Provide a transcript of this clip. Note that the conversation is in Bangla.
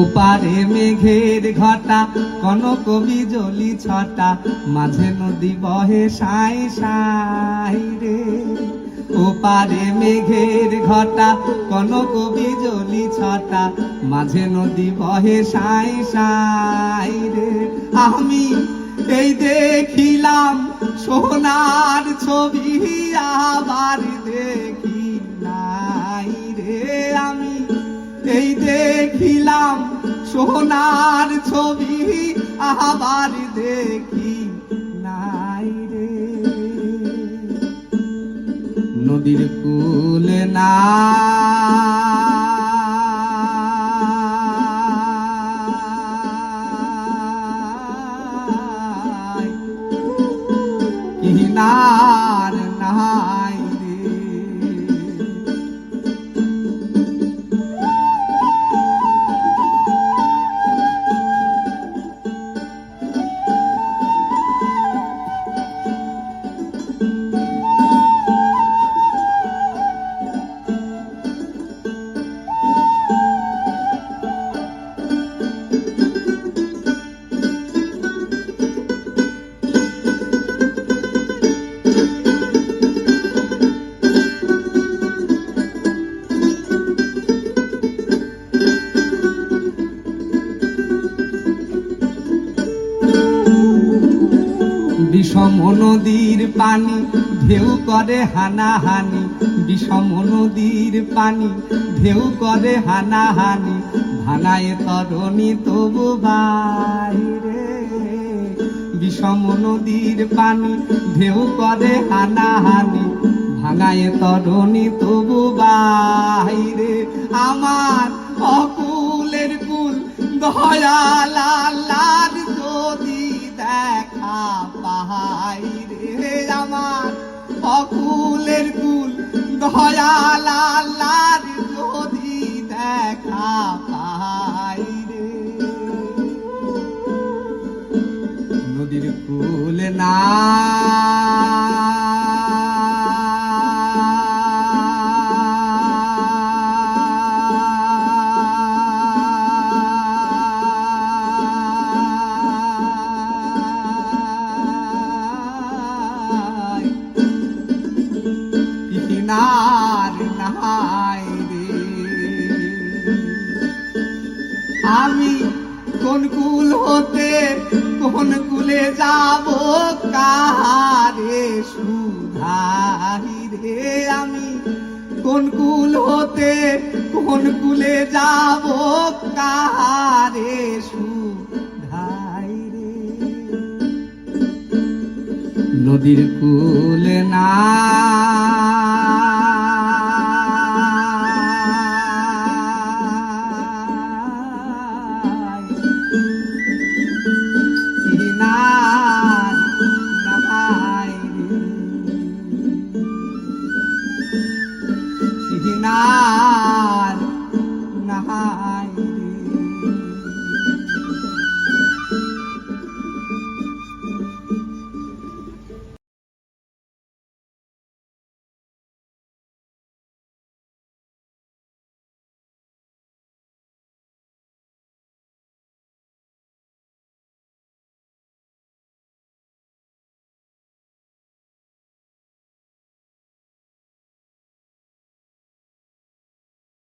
ওপারে মেঘের ঘটা কনক বিজলি ছটা মাঝে নদী বহে সাই সাই রে। ওপারে মেঘের ঘটা কনক বিজলি ছটা মাঝে নদী বহে সাই সাই রে। আমি এই দেখিলাম সোনার ছবি আবার দেখি নাই রে। আমি এই দেখিলাম সোনার ছবি আবার দেখি নাই রে। নদীর কূলে না কিনার নাই রে। বিষম নদীর পানি ঢেউ করে হানাহানি, বিষম নদীর পানি ঢেউ করে হানাহানি, ভাঙায় তরণী তবু বাইরে। বিষম নদীর পানি ঢেউ করে হানাহানি, ভাঙায় তরণী তবু বাইরে। আমার অকুলের কুল দয়াল আল্লাহর যদি দেখা পাই রে। আমার অকুলের কুল দয়াল আল্লাহর যদি দেখা পাই রে। নদীর কুল না কিনার নাই রে। আমি কোন কুল হতে কোন কুলে যাব কারে সুধাই রে। আমি কোন কুল হতে কোন কুলে যাব কারে সুধাই রে। নদীর কুলে না